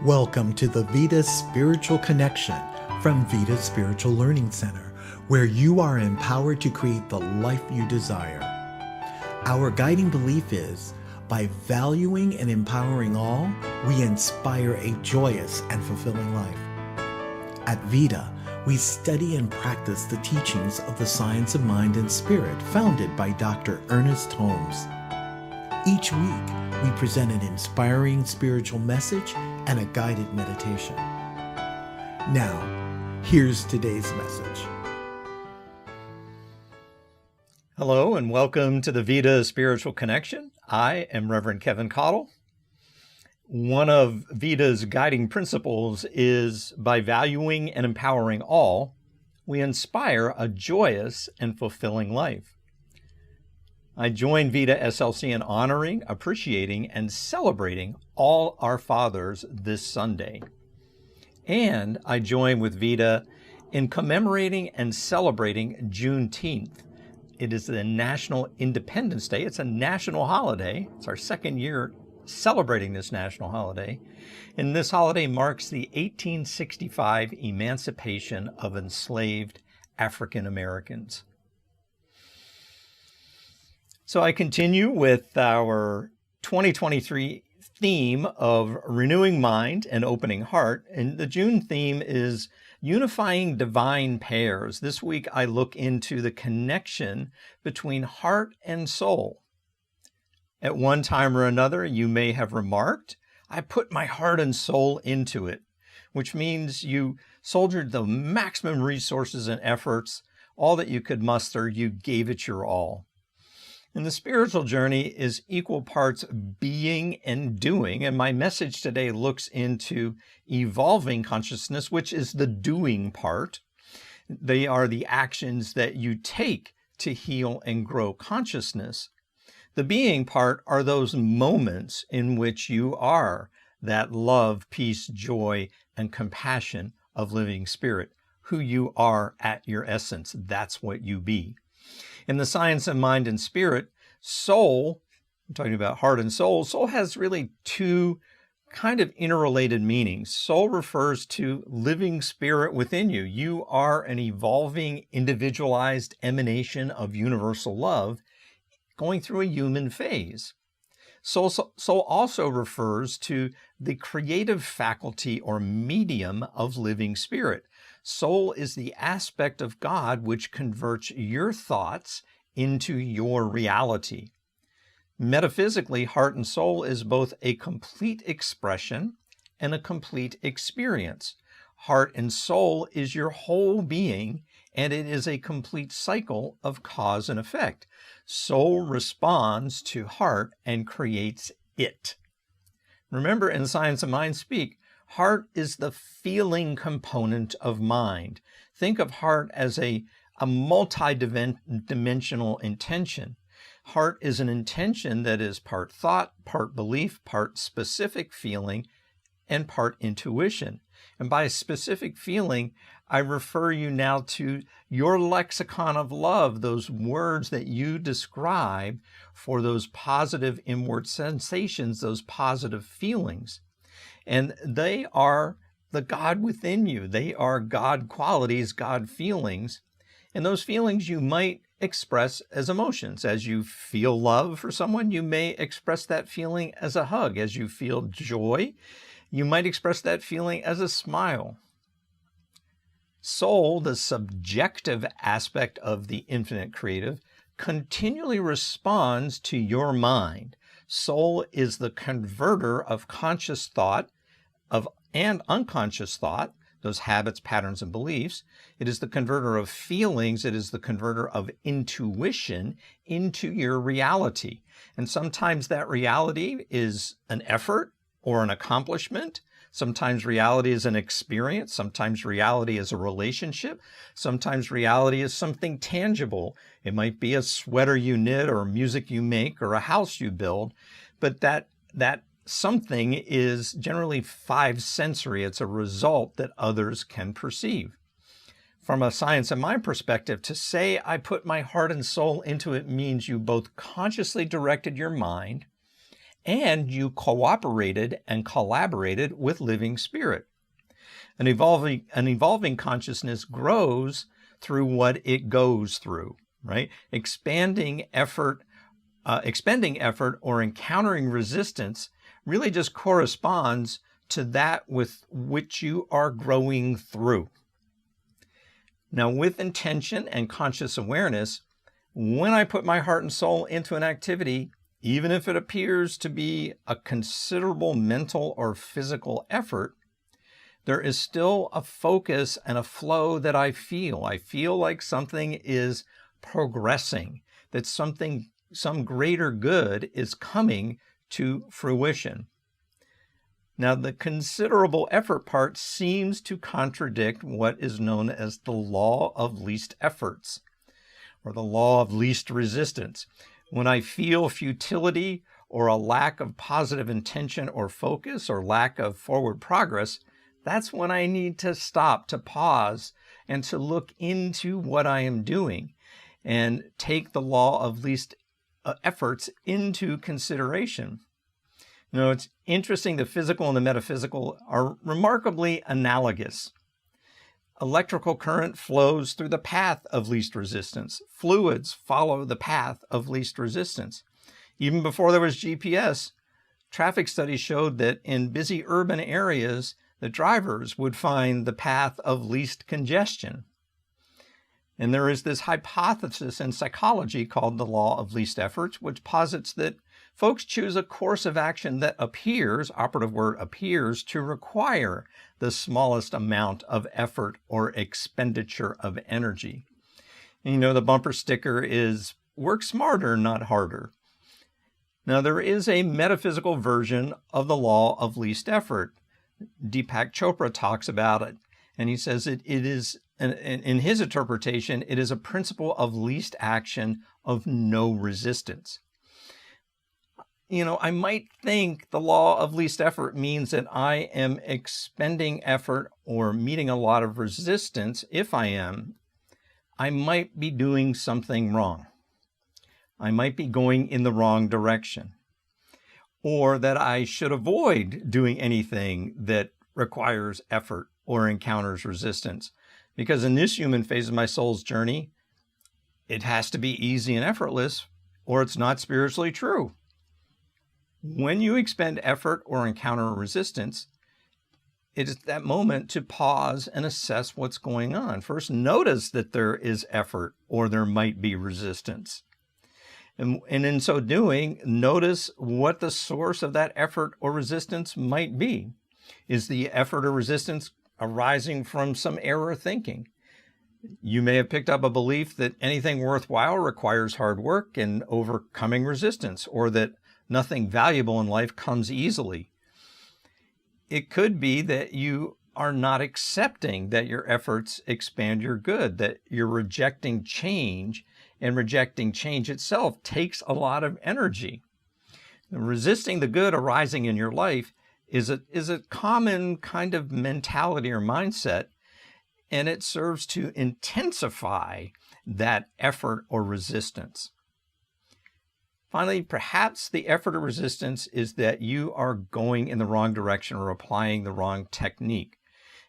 Welcome to the Vida Spiritual Connection from Vida Spiritual Learning Center, where you are empowered to create the life you desire. Our guiding belief is, by valuing and empowering all, we inspire a joyous and fulfilling life. At Vida, we study and practice the teachings of the science of mind and spirit founded by Dr. Ernest Holmes. Each week, we present an inspiring spiritual message and a guided meditation. Now, here's today's message. Hello and welcome to the Vida Spiritual Connection. I am Reverend Keven Kadel. One of Vida's guiding principles is, by valuing and empowering all, we inspire a joyous and fulfilling life. I join Vida SLC in honoring, appreciating, and celebrating all our fathers this Sunday. And I join with Vida in commemorating and celebrating Juneteenth. It is the National Independence Day. It's a national holiday. It's our second year celebrating this national holiday. And this holiday marks the 1865 emancipation of enslaved African Americans. So I continue with our 2023 theme of renewing mind and opening heart. And the June theme is unifying divine pairs. This week I look into the connection between heart and soul. At one time or another, you may have remarked, I put my heart and soul into it, which means you soldiered the maximum resources and efforts, all that you could muster, you gave it your all. And the spiritual journey is equal parts being and doing. And my message today looks into evolving consciousness, which is the doing part. They are the actions that you take to heal and grow consciousness. The being part are those moments in which you are that love, peace, joy, and compassion of living spirit, who you are at your essence. That's what you be. In the science of mind and spirit, soul, I'm talking about heart and soul, soul has really two kind of interrelated meanings. Soul refers to living spirit within you. You are an evolving, individualized emanation of universal love going through a human phase. Soul also refers to the creative faculty or medium of living spirit. Soul is the aspect of God which converts your thoughts into your reality. Metaphysically, heart and soul is both a complete expression and a complete experience. Heart and soul is your whole being, and it is a complete cycle of cause and effect. Soul responds to heart and creates it. Remember, in Science of Mind speak, heart is the feeling component of mind. Think of heart as a multi-dimensional intention. Heart is an intention that is part thought, part belief, part specific feeling, and part intuition. And by specific feeling, I refer you now to your lexicon of love, those words that you describe for those positive inward sensations, those positive feelings. And they are the God within you. They are God qualities, God feelings. And those feelings you might express as emotions. As you feel love for someone, you may express that feeling as a hug. As you feel joy, you might express that feeling as a smile. Soul, the subjective aspect of the infinite creative, continually responds to your mind. Soul is the converter of conscious thought and unconscious thought, those habits, patterns, and beliefs. It is the converter of feelings. It is the converter of intuition into your reality. And sometimes that reality is an effort or an accomplishment. Sometimes reality is an experience. Sometimes reality is a relationship. Sometimes reality is something tangible. It might be a sweater you knit or music you make or a house you build. But that something is generally five sensory. It's a result that others can perceive. From a science of mind perspective, to say I put my heart and soul into it means you both consciously directed your mind and you cooperated and collaborated with living spirit. An evolving consciousness grows through what it goes through, right? Expending effort or encountering resistance really just corresponds to that with which you are growing through. Now, with intention and conscious awareness, when I put my heart and soul into an activity, even if it appears to be a considerable mental or physical effort, there is still a focus and a flow that I feel. I feel like something is progressing, that some greater good is coming to fruition. Now, the considerable effort part seems to contradict what is known as the law of least efforts, or the law of least resistance. When I feel futility or a lack of positive intention or focus or lack of forward progress, that's when I need to stop, to pause, and to look into what I am doing and take the law of least efforts into consideration. You know, it's interesting, the physical and the metaphysical are remarkably analogous. Electrical current flows through the path of least resistance. Fluids follow the path of least resistance. Even before there was GPS, traffic studies showed that in busy urban areas, the drivers would find the path of least congestion. And there is this hypothesis in psychology called the law of least efforts, which posits that folks choose a course of action that appears, operative word appears, to require the smallest amount of effort or expenditure of energy. And you know, the bumper sticker is work smarter, not harder. Now, there is a metaphysical version of the law of least effort. Deepak Chopra talks about it, and he says it is, in his interpretation, it is a principle of least action, of no resistance. You know, I might think the law of least effort means that I am expending effort or meeting a lot of resistance. If I am, I might be doing something wrong. I might be going in the wrong direction. Or that I should avoid doing anything that requires effort or encounters resistance. Because in this human phase of my soul's journey, it has to be easy and effortless, or it's not spiritually true. When you expend effort or encounter resistance, it is that moment to pause and assess what's going on. First, notice that there is effort or there might be resistance. And in so doing, notice what the source of that effort or resistance might be. Is the effort or resistance arising from some error thinking? You may have picked up a belief that anything worthwhile requires hard work and overcoming resistance, or that nothing valuable in life comes easily. It could be that you are not accepting that your efforts expand your good, that you're rejecting change, and rejecting change itself takes a lot of energy. Resisting the good arising in your life is a common kind of mentality or mindset, and it serves to intensify that effort or resistance. Finally, perhaps the effort or resistance is that you are going in the wrong direction or applying the wrong technique.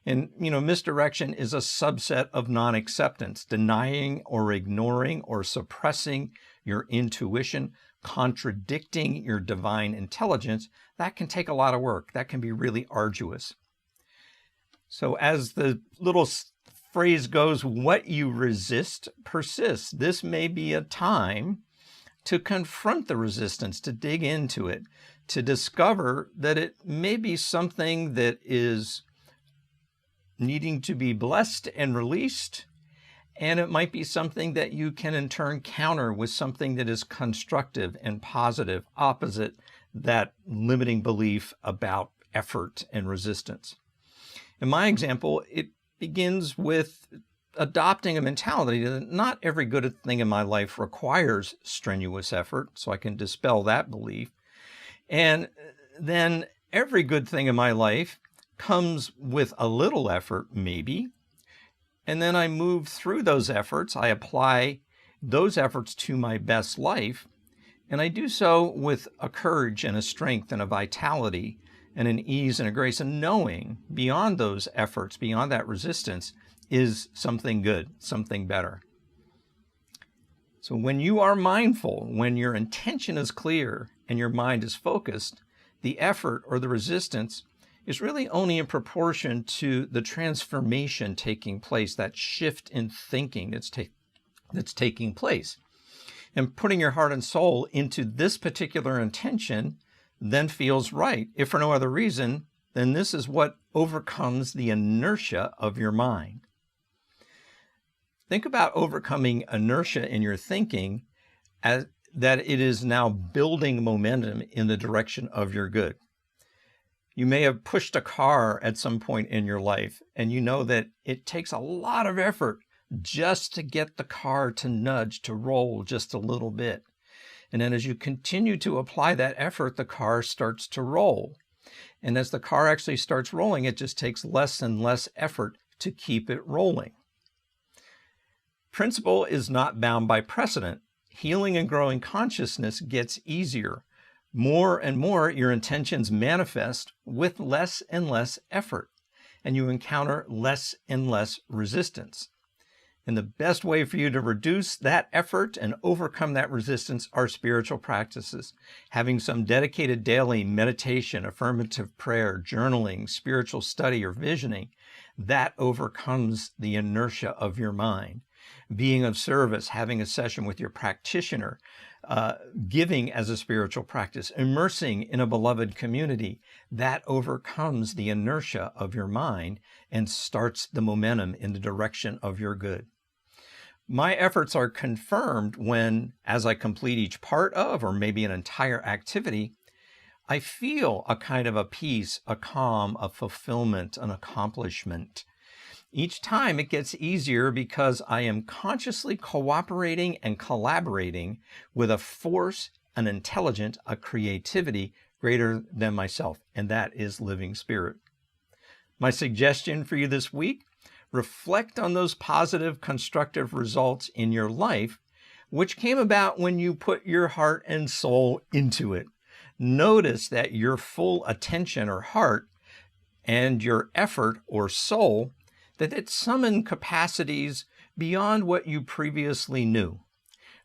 And, you know, misdirection is a subset of non-acceptance, denying or ignoring or suppressing your intuition, contradicting your divine intelligence. That can take a lot of work. That can be really arduous. So as the little phrase goes, what you resist persists. This may be a time to confront the resistance, to dig into it, to discover that it may be something that is needing to be blessed and released, and it might be something that you can in turn counter with something that is constructive and positive, opposite that limiting belief about effort and resistance. In my example, it begins with adopting a mentality that not every good thing in my life requires strenuous effort, so I can dispel that belief. And then every good thing in my life comes with a little effort, maybe, and then I move through those efforts. I apply those efforts to my best life, And I do so with a courage and a strength and a vitality and an ease and a grace, and knowing beyond those efforts, beyond that resistance, is something good, something better. So when you are mindful, when your intention is clear and your mind is focused, the effort or the resistance is really only in proportion to the transformation taking place, that shift in thinking that's taking place. And putting your heart and soul into this particular intention then feels right. If for no other reason, then this is what overcomes the inertia of your mind. Think about overcoming inertia in your thinking as that it is now building momentum in the direction of your good. You may have pushed a car at some point in your life, and you know that it takes a lot of effort just to get the car to nudge, to roll just a little bit. And then as you continue to apply that effort, the car starts to roll. And as the car actually starts rolling, it just takes less and less effort to keep it rolling. Principle is not bound by precedent. Healing and growing consciousness gets easier. More and more, your intentions manifest with less and less effort, and you encounter less and less resistance. And the best way for you to reduce that effort and overcome that resistance are spiritual practices. Having some dedicated daily meditation, affirmative prayer, journaling, spiritual study, or visioning, that overcomes the inertia of your mind. Being of service, having a session with your practitioner, giving as a spiritual practice, immersing in a beloved community, that overcomes the inertia of your mind and starts the momentum in the direction of your good. My efforts are confirmed when, as I complete each part of, or maybe an entire activity, I feel a kind of a peace, a calm, a fulfillment, an accomplishment. Each time it gets easier because I am consciously cooperating and collaborating with a force, an intelligence, a creativity greater than myself, and that is living spirit. My suggestion for you this week: reflect on those positive, constructive results in your life, which came about when you put your heart and soul into it. Notice that your full attention or heart and your effort or soul, that it summoned capacities beyond what you previously knew.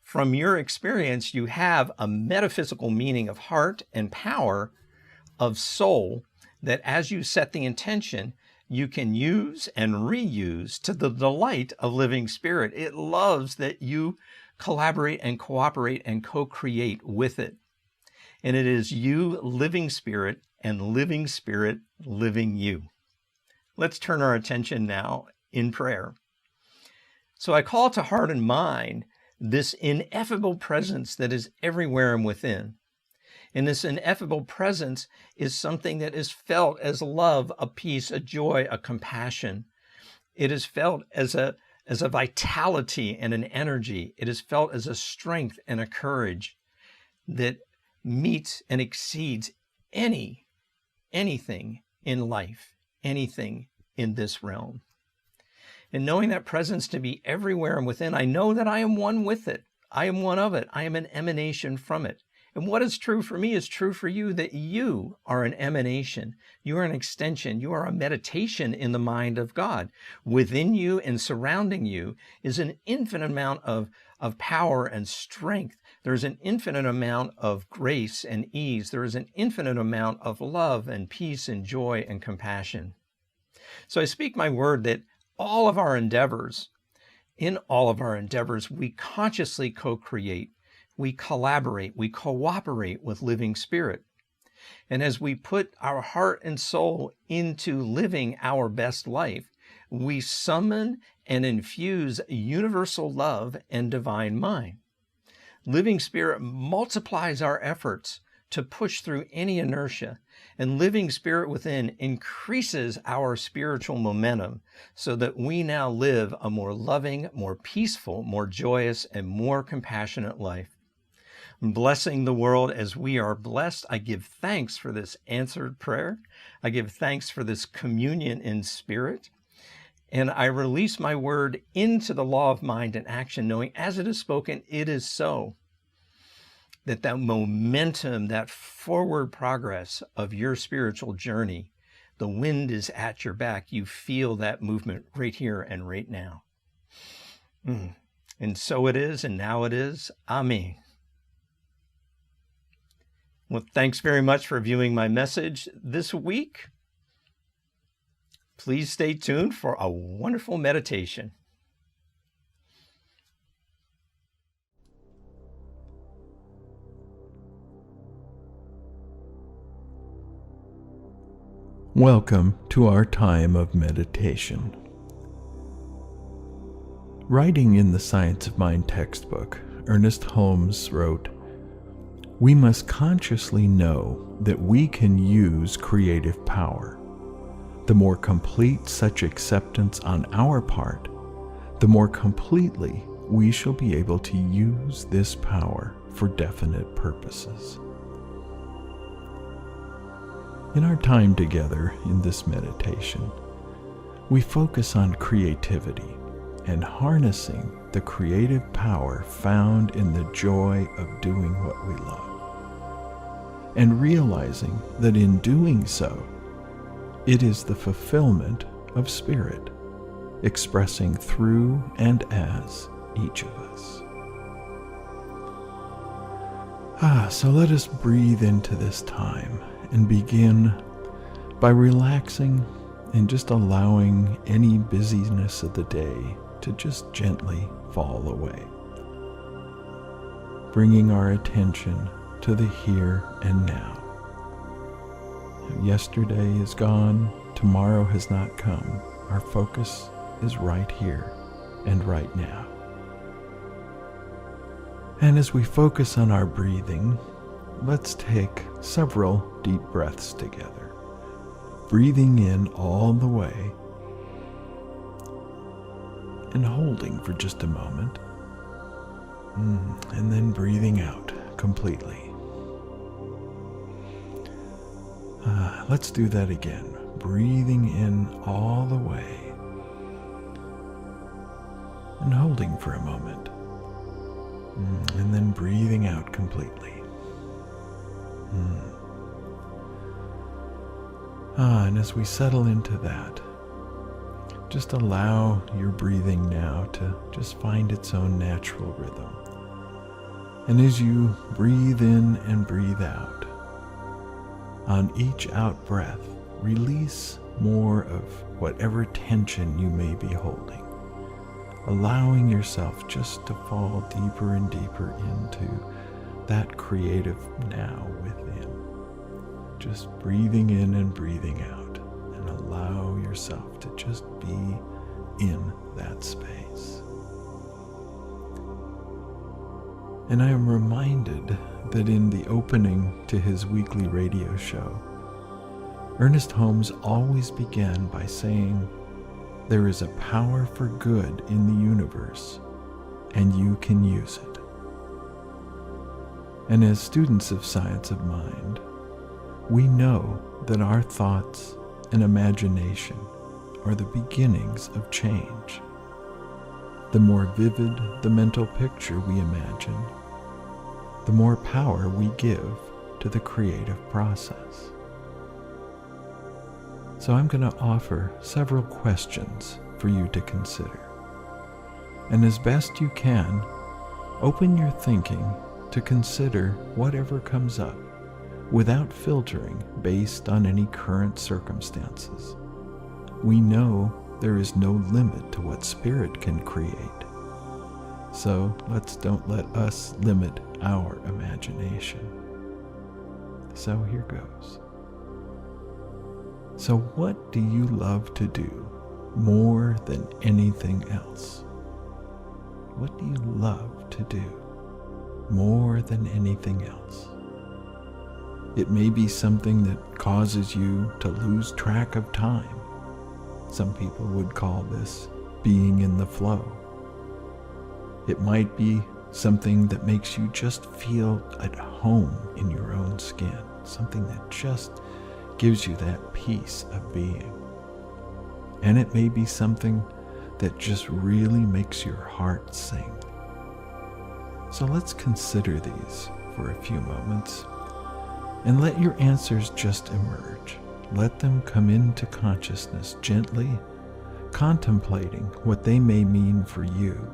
From your experience, you have a metaphysical meaning of heart and power of soul that, as you set the intention, you can use and reuse to the delight of living spirit. It loves that you collaborate and cooperate and co-create with it. And it is you, living spirit, and living spirit, living you. Let's turn our attention now in prayer. So I call to heart and mind this ineffable presence that is everywhere and within. And this ineffable presence is something that is felt as love, a peace, a joy, a compassion. It is felt as a vitality and an energy. It is felt as a strength and a courage that meets and exceeds anything in life, anything in this realm. And knowing that presence to be everywhere and within, I know that I am one with it. I am one of it. I am an emanation from it. And what is true for me is true for you, that you are an emanation. You are an extension. You are a meditation in the mind of God. Within you and surrounding you is an infinite amount of power and strength. There's an infinite amount of grace and ease. There is an infinite amount of love and peace and joy and compassion. So I speak my word that in all of our endeavors, we consciously co-create. We collaborate, we cooperate with living spirit. And as we put our heart and soul into living our best life, we summon and infuse universal love and divine mind. Living spirit multiplies our efforts to push through any inertia, and living spirit within increases our spiritual momentum so that we now live a more loving, more peaceful, more joyous, and more compassionate life. Blessing the world as we are blessed, I give thanks for this answered prayer. I give thanks for this communion in spirit. And I release my word into the law of mind and action, knowing as it is spoken, it is so. that momentum, that forward progress of your spiritual journey, the wind is at your back. You feel that movement right here and right now. And so it is, and now it is. Amen. Well, thanks very much for viewing my message this week. Please stay tuned for a wonderful meditation. Welcome to our time of meditation. Writing in the Science of Mind textbook, Ernest Holmes wrote, "We must consciously know that we can use creative power. The more complete such acceptance on our part, the more completely we shall be able to use this power for definite purposes." In our time together in this meditation, we focus on creativity and harnessing the creative power found in the joy of doing what we love, and realizing that in doing so, it is the fulfillment of spirit, expressing through and as each of us. So let us breathe into this time and begin by relaxing and just allowing any busyness of the day to just gently fall away, bringing our attention to the here and now. Yesterday is gone, tomorrow has not come. Our focus is right here and right now. And as we focus on our breathing, let's take several deep breaths together, breathing in all the way and holding for just a moment, and then breathing out completely. Let's do that again, breathing in all the way and holding for a moment, and then breathing out completely. And as we settle into that, just allow your breathing now to just find its own natural rhythm. And as you breathe in and breathe out, on each out breath, release more of whatever tension you may be holding, allowing yourself just to fall deeper and deeper into that creative now within. Just breathing in and breathing out, and allow yourself to just be in that space. And I am reminded that in the opening to his weekly radio show, Ernest Holmes always began by saying, "There is a power for good in the universe, and you can use it." And as students of Science of Mind, we know that our thoughts and imagination are the beginnings of change. The more vivid the mental picture we imagine, the more power we give to the creative process. So I'm going to offer several questions for you to consider. And as best you can, open your thinking to consider whatever comes up without filtering based on any current circumstances. We know there is no limit to what spirit can create. So don't let us limit our imagination. So here goes. So what do you love to do more than anything else? What do you love to do more than anything else? It may be something that causes you to lose track of time. Some people would call this being in the flow. It might be something that makes you just feel at home in your own skin, something that just gives you that peace of being. And it may be something that just really makes your heart sing. So let's consider these for a few moments and let your answers just emerge. Let them come into consciousness gently, contemplating what they may mean for you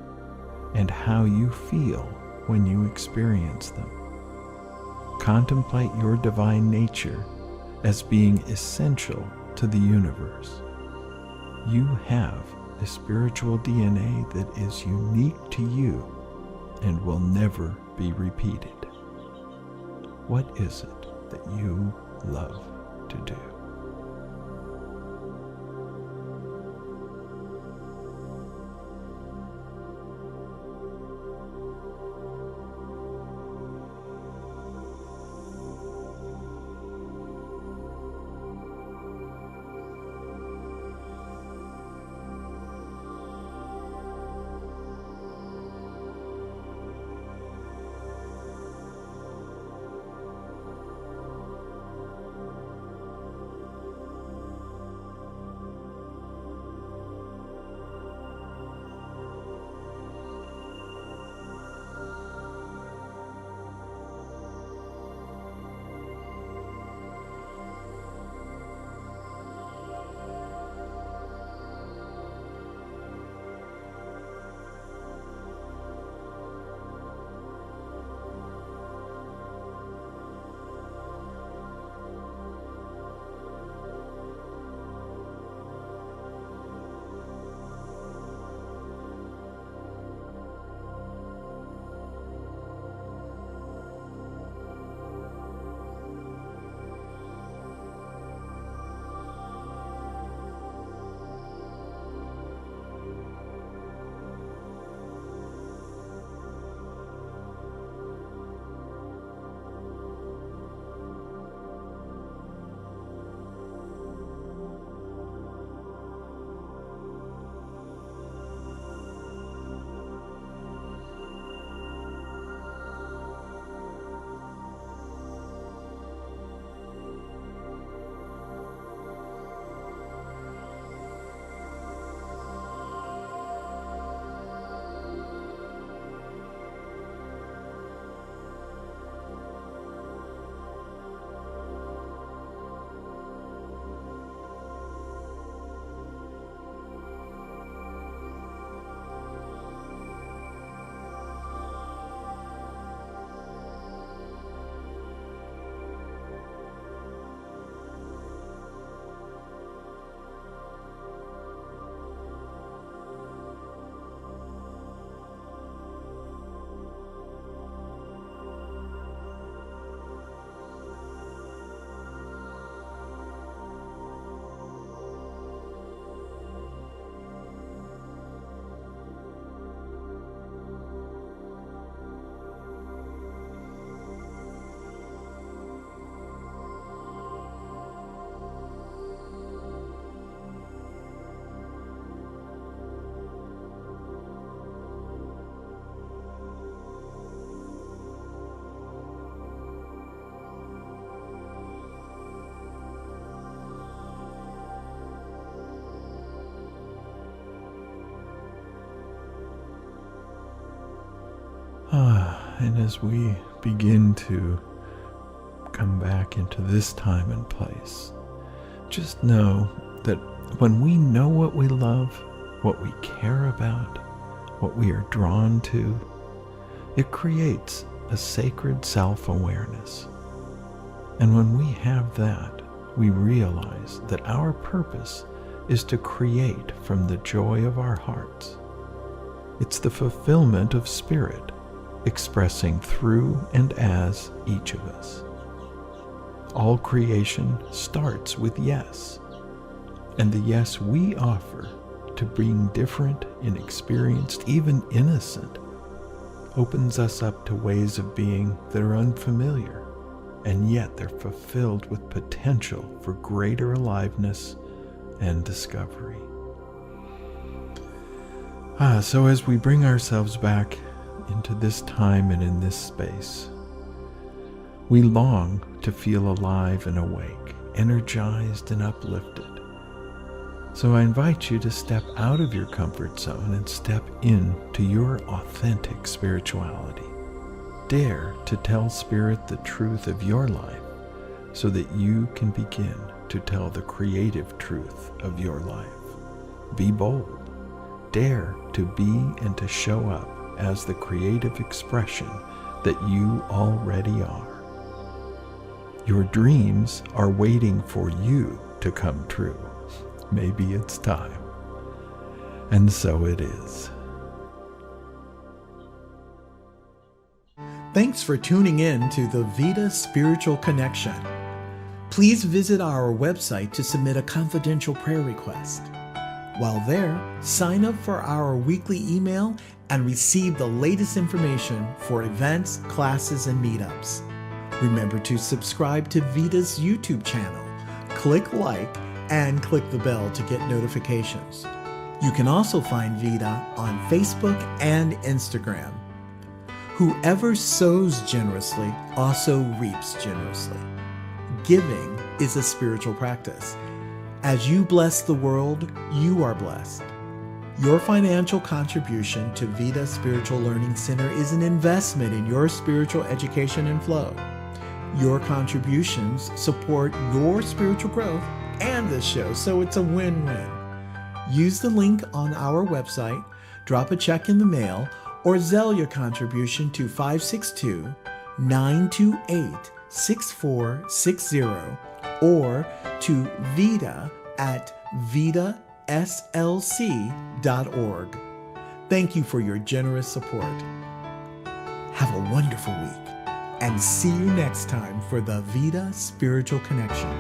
and how you feel when you experience them. Contemplate your divine nature as being essential to the universe. You have a spiritual DNA that is unique to you and will never be repeated. What is it that you love to do? And as we begin to come back into this time and place, just know that when we know what we love, what we care about, what we are drawn to, it creates a sacred self-awareness. And when we have that, we realize that our purpose is to create from the joy of our hearts. It's the fulfillment of spirit, expressing through and as each of us. All creation starts with yes, and the yes we offer to being different, inexperienced, even innocent, opens us up to ways of being that are unfamiliar, and yet they're fulfilled with potential for greater aliveness and discovery. So as we bring ourselves back into this time and in this space, we long to feel alive and awake, energized and uplifted. So I invite you to step out of your comfort zone and step into your authentic spirituality. Dare to tell Spirit the truth of your life so that you can begin to tell the creative truth of your life. Be bold. Dare to be and to show up as the creative expression that you already are. Your dreams are waiting for you to come true. Maybe it's time. And so it is. Thanks for tuning in to the Vida Spiritual Connection. Please visit our website to submit a confidential prayer request. While there, sign up for our weekly email and receive the latest information for events, classes, and meetups. Remember to subscribe to Vida's YouTube channel. Click like and click the bell to get notifications. You can also find Vida on Facebook and Instagram. Whoever sows generously also reaps generously. Giving is a spiritual practice. As you bless the world, you are blessed. Your financial contribution to Vida Spiritual Learning Center is an investment in your spiritual education and flow. Your contributions support your spiritual growth and this show, so it's a win-win. Use the link on our website, drop a check in the mail, or Zelle your contribution to 562-928-6460 or to vida@vidaslc.org. Thank you for your generous support. Have a wonderful week and see you next time for the Vida Spiritual Connection.